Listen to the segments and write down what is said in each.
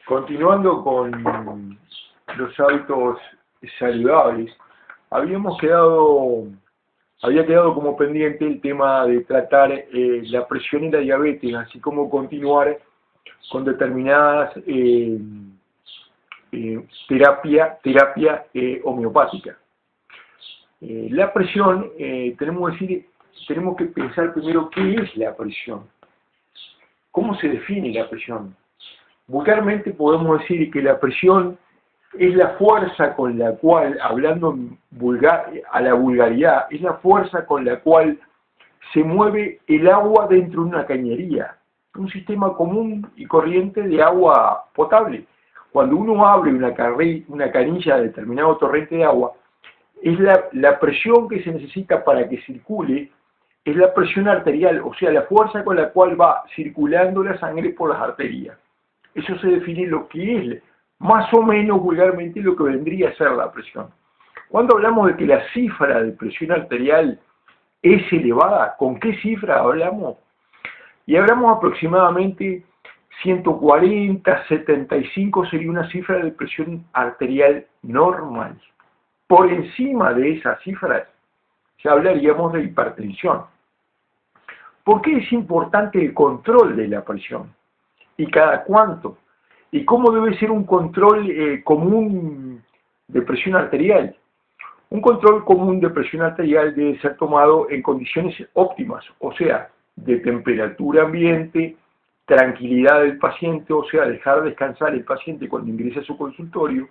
Continuando con los hábitos saludables, había quedado como pendiente el tema de tratar la presión y la diabetes, así como continuar con determinadas terapia homeopática. La presión, tenemos que pensar primero qué es la presión, cómo se define la presión. Vulgarmente podemos decir que la presión es la fuerza con la cual, hablando a la vulgaridad, es la fuerza con la cual se mueve el agua dentro de una cañería, un sistema común y corriente de agua potable. Cuando uno abre una canilla de determinado torrente de agua, es la presión que se necesita para que circule, es la presión arterial, o sea, la fuerza con la cual va circulando la sangre por las arterias. Eso se define lo que es, más o menos vulgarmente, lo que vendría a ser la presión. Cuando hablamos de que la cifra de presión arterial es elevada, ¿con qué cifra hablamos? Y hablamos aproximadamente 140, 75 sería una cifra de presión arterial normal. Por encima de esas cifras ya hablaríamos de hipertensión. ¿Por qué es importante el control de la presión? ¿Y cada cuánto? ¿Y cómo debe ser un control común de presión arterial? Un control común de presión arterial debe ser tomado en condiciones óptimas, o sea, de temperatura ambiente, tranquilidad del paciente, o sea, dejar descansar el paciente cuando ingrese a su consultorio,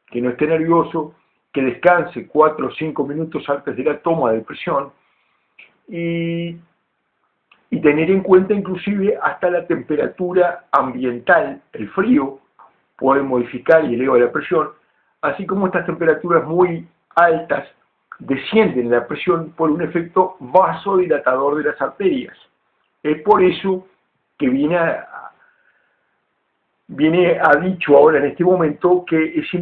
que no esté nervioso, que descanse 4 o 5 minutos antes de la toma de presión y tener en cuenta inclusive hasta la temperatura ambiental, el frío puede modificar y eleva la presión, así como estas temperaturas muy altas descienden la presión por un efecto vasodilatador de las arterias. Es por eso que viene a dicho ahora en este momento que es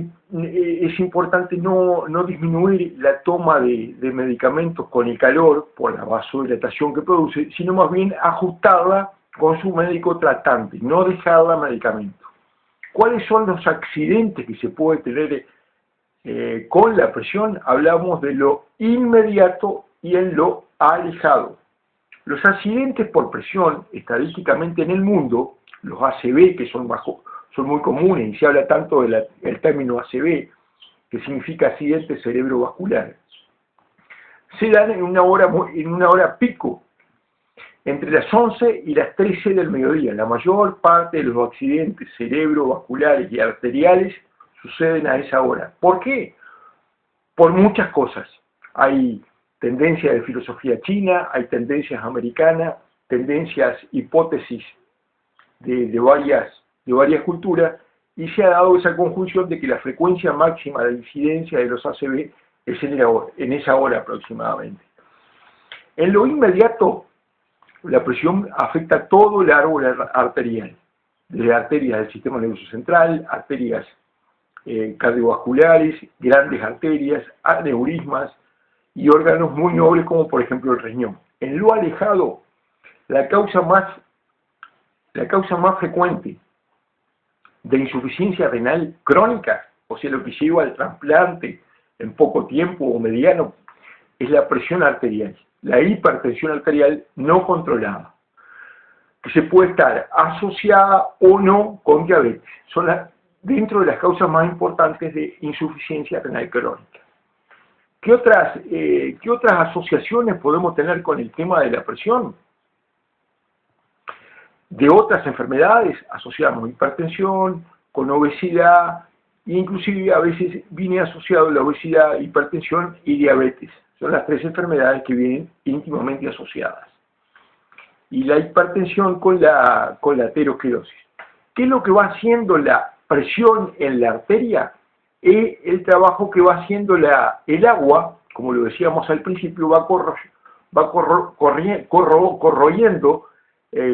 importante no disminuir la toma de medicamentos con el calor por la vasodilatación que produce, sino más bien ajustarla con su médico tratante, no dejarla medicamento. ¿Cuáles son los accidentes que se puede tener con la presión? Hablamos de lo inmediato y en lo alejado. Los accidentes por presión, estadísticamente en el mundo, los ACV, que son muy comunes, y se habla tanto del término ACV, que significa accidente cerebrovascular, se dan en una hora pico, entre las 11 y las 13 del mediodía. La mayor parte de los accidentes cerebrovasculares y arteriales suceden a esa hora. ¿Por qué? Por muchas cosas. Hay tendencias de filosofía china, hay tendencias americanas, tendencias, hipótesis de varias culturas, y se ha dado esa conjunción de que la frecuencia máxima de incidencia de los ACV es en esa hora aproximadamente. En lo inmediato, la presión afecta todo el árbol arterial, desde arterias del sistema nervioso central, arterias cardiovasculares, grandes arterias, aneurismas y órganos muy nobles como por ejemplo el riñón. En lo alejado, la causa más frecuente de insuficiencia renal crónica, o sea, lo que lleva al trasplante en poco tiempo o mediano, es la presión arterial, la hipertensión arterial no controlada, que se puede estar asociada o no con diabetes. Son dentro de las causas más importantes de insuficiencia renal crónica. ¿Qué otras asociaciones podemos tener con el tema de la presión? De otras enfermedades asociamos hipertensión, con obesidad, e inclusive a veces viene asociado la obesidad, hipertensión y diabetes. Son las 3 enfermedades que vienen íntimamente asociadas. Y la hipertensión con la aterosclerosis. ¿Qué es lo que va haciendo la presión en la arteria? Es el trabajo que va haciendo el agua, como lo decíamos al principio,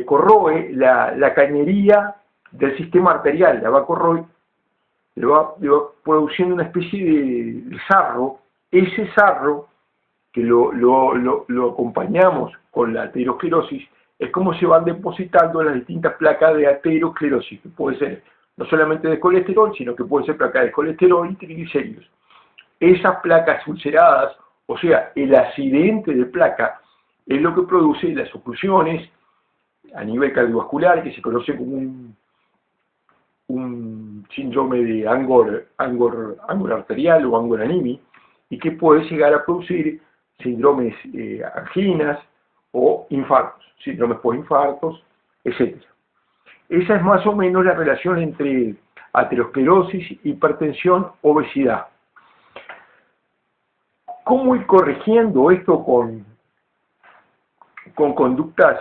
corroe la cañería del sistema arterial, le va produciendo una especie de sarro. Ese sarro, que lo acompañamos con la aterosclerosis, es como se van depositando las distintas placas de aterosclerosis, que puede ser no solamente de colesterol, sino que puede ser placa de colesterol y triglicéridos. Esas placas ulceradas, o sea, el accidente de placa, es lo que produce las oclusiones a nivel cardiovascular, que se conoce como un síndrome de Angor arterial o Angor anemi, y que puede llegar a producir síndromes anginas o infartos, síndromes postinfartos, etc. Esa es más o menos la relación entre aterosclerosis, hipertensión, obesidad. ¿Cómo ir corrigiendo esto con conductas,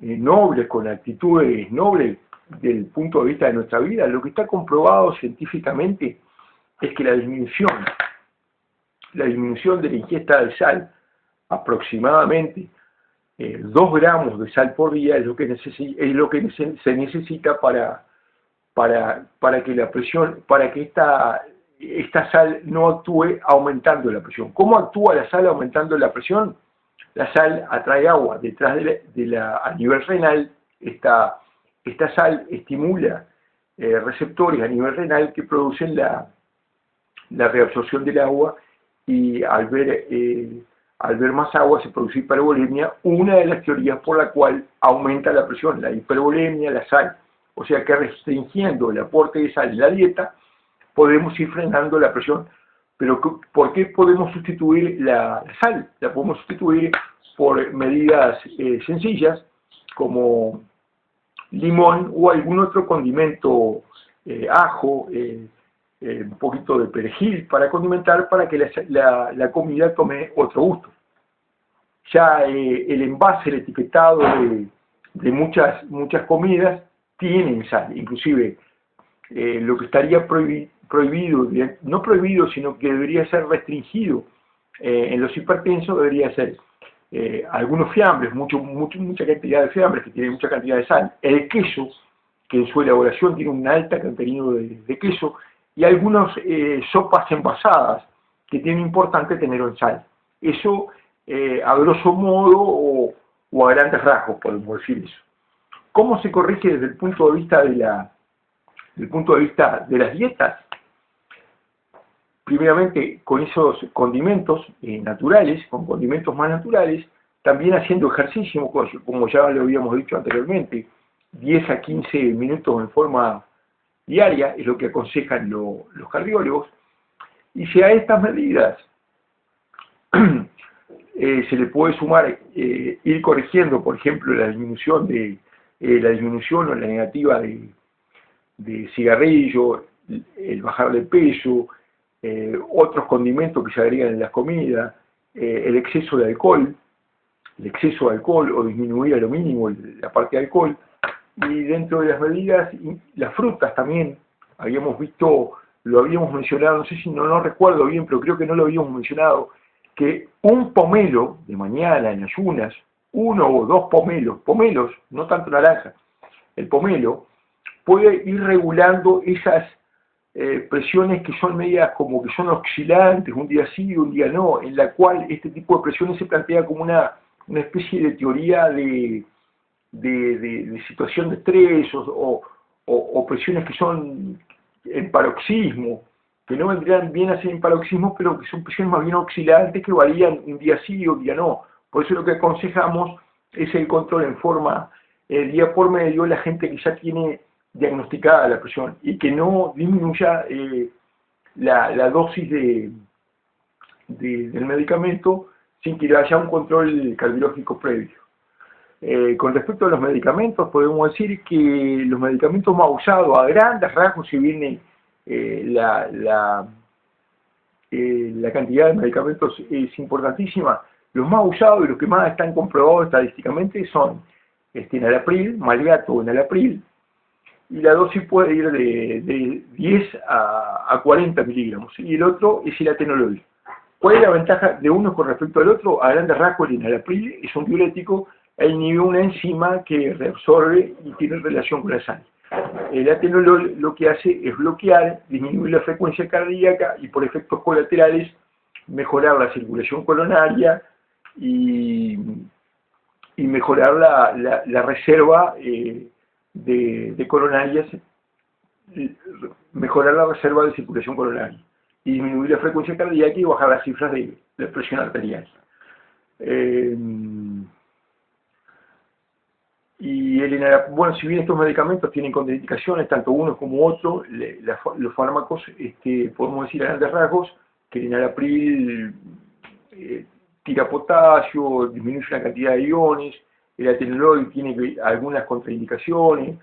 nobles, con actitudes nobles desde el punto de vista de nuestra vida? Lo que está comprobado científicamente es que la disminución de la ingesta de sal, aproximadamente 2 gramos de sal por día, es lo que se necesita para que la presión, para que esta sal no actúe aumentando la presión. ¿Cómo actúa la sal aumentando la presión? La sal atrae agua detrás a nivel renal. Esta sal estimula receptores a nivel renal que producen la reabsorción del agua, y al ver más agua se produce hipervolemia, una de las teorías por la cual aumenta la presión, la hipervolemia, la sal. O sea que restringiendo el aporte de sal en la dieta, podemos ir frenando la presión. Pero ¿por qué podemos sustituir la sal? La podemos sustituir por medidas sencillas, como limón o algún otro condimento, ajo, un poquito de perejil para condimentar, para que la comida tome otro gusto. Ya el envase, el etiquetado de muchas comidas tienen sal, inclusive lo que estaría prohibido, no prohibido, sino que debería ser restringido en los hipertensos, debería ser algunos fiambres, mucha cantidad de fiambres que tienen mucha cantidad de sal, el queso, que en su elaboración tiene un alta contenido de queso, y algunas sopas envasadas que tienen importante tener en sal. Eso a grosso modo o a grandes rasgos podemos decir eso. ¿Cómo se corrige desde el punto de vista de las dietas? Primeramente con esos condimentos naturales, con condimentos más naturales, también haciendo ejercicio, como ya lo habíamos dicho anteriormente, 10 a 15 minutos en forma diaria, es lo que aconsejan los cardiólogos. Y si a estas medidas se le puede sumar ir corrigiendo, por ejemplo, la disminución o la negativa de cigarrillo, el bajar de peso, otros condimentos que se agregan en las comidas, el exceso de alcohol o disminuir a lo mínimo la parte de alcohol. Y dentro de las medidas, las frutas también, lo habíamos mencionado, no sé si no recuerdo bien, pero creo que no lo habíamos mencionado, que un pomelo de mañana en ayunas, 1 o 2 pomelos, no tanto naranja, el pomelo puede ir regulando esas presiones que son medias como que son oscilantes, un día sí, un día no, en la cual este tipo de presiones se plantea como una especie de teoría de situación de estrés o presiones que son en paroxismo, que no vendrían bien a ser en paroxismo, pero que son presiones más bien oscilantes que varían un día sí y un día no. Por eso lo que aconsejamos es el control en forma día por medio, la gente que ya tiene diagnosticada la presión, y que no disminuya la dosis del medicamento sin que haya un control cardiológico previo. Con respecto a los medicamentos, podemos decir que los medicamentos más usados, a grandes rasgos, si viene la cantidad de medicamentos es importantísima, los más usados y los que más están comprobados estadísticamente son enalapril, Malgato o enalapril, y la dosis puede ir de 10 a 40 miligramos, y el otro es el atenolol. ¿Cuál es la ventaja de uno con respecto al otro? A grandes rasgos, el enalapril es un diurético e inhibe una enzima que reabsorbe y tiene relación con la sangre. El atenolol lo que hace es bloquear, disminuir la frecuencia cardíaca y por efectos colaterales mejorar la circulación coronaria y mejorar la reserva de coronarias, mejorar la reserva de circulación coronaria y disminuir la frecuencia cardíaca y bajar las cifras de presión arterial. Y bueno, si bien estos medicamentos tienen contraindicaciones, tanto uno como otro, los fármacos, podemos decir a grandes rasgos que el enalapril tira potasio, disminuye la cantidad de iones, el atenolol tiene algunas contraindicaciones,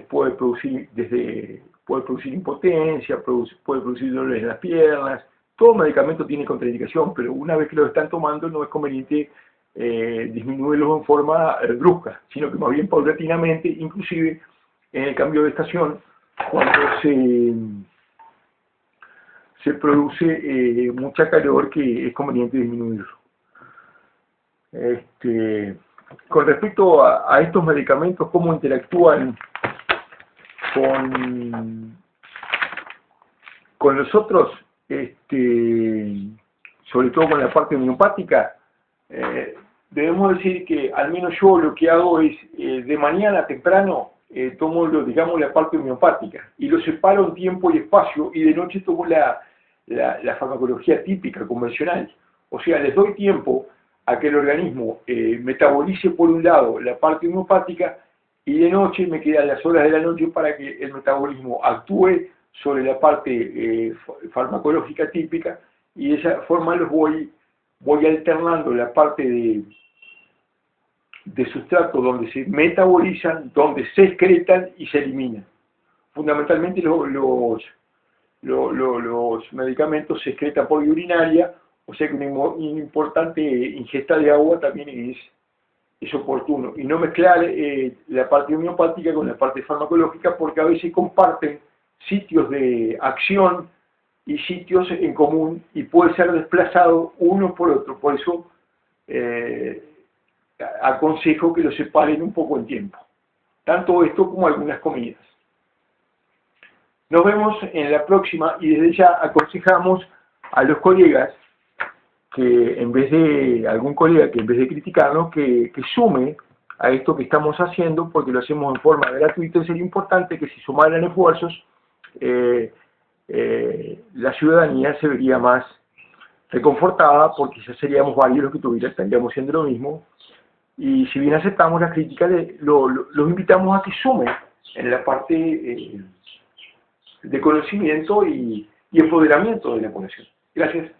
puede producir impotencia, puede producir dolores en las piernas. Todo medicamento tiene contraindicación, pero una vez que lo están tomando no es conveniente disminuirlos en forma brusca, sino que más bien paulatinamente, inclusive en el cambio de estación, cuando se produce mucha calor, que es conveniente disminuirlo. Con respecto a estos medicamentos, cómo interactúan con los otros, sobre todo con la parte homeopática, debemos decir que al menos yo lo que hago es, de mañana temprano, tomo digamos la parte homeopática y lo separo en tiempo y espacio, y de noche tomo la farmacología típica, convencional. O sea, les doy tiempo a que el organismo metabolice por un lado la parte homeopática, y de noche me quedan las horas de la noche para que el metabolismo actúe sobre la parte farmacológica típica, y de esa forma los voy alternando la parte de sustrato donde se metabolizan, donde se excretan y se eliminan. Fundamentalmente los medicamentos se excretan por vía urinaria, o sea que una importante ingesta de agua también es oportuno. Y no mezclar la parte homeopática con la parte farmacológica, porque a veces comparten sitios de acción y sitios en común, y puede ser desplazado uno por otro. Por eso aconsejo que lo separen un poco en tiempo, tanto esto como algunas comidas. Nos vemos en la próxima, y desde ya aconsejamos a los colegas que algún colega que en vez de criticarnos, que sume a esto que estamos haciendo, porque lo hacemos en forma gratuita. Sería importante que si sumaran esfuerzos, la ciudadanía se vería más reconfortada, porque ya seríamos varios los que estaríamos haciendo lo mismo. Y si bien aceptamos las críticas, los invitamos a que sumen en la parte de conocimiento y empoderamiento de la población. Gracias.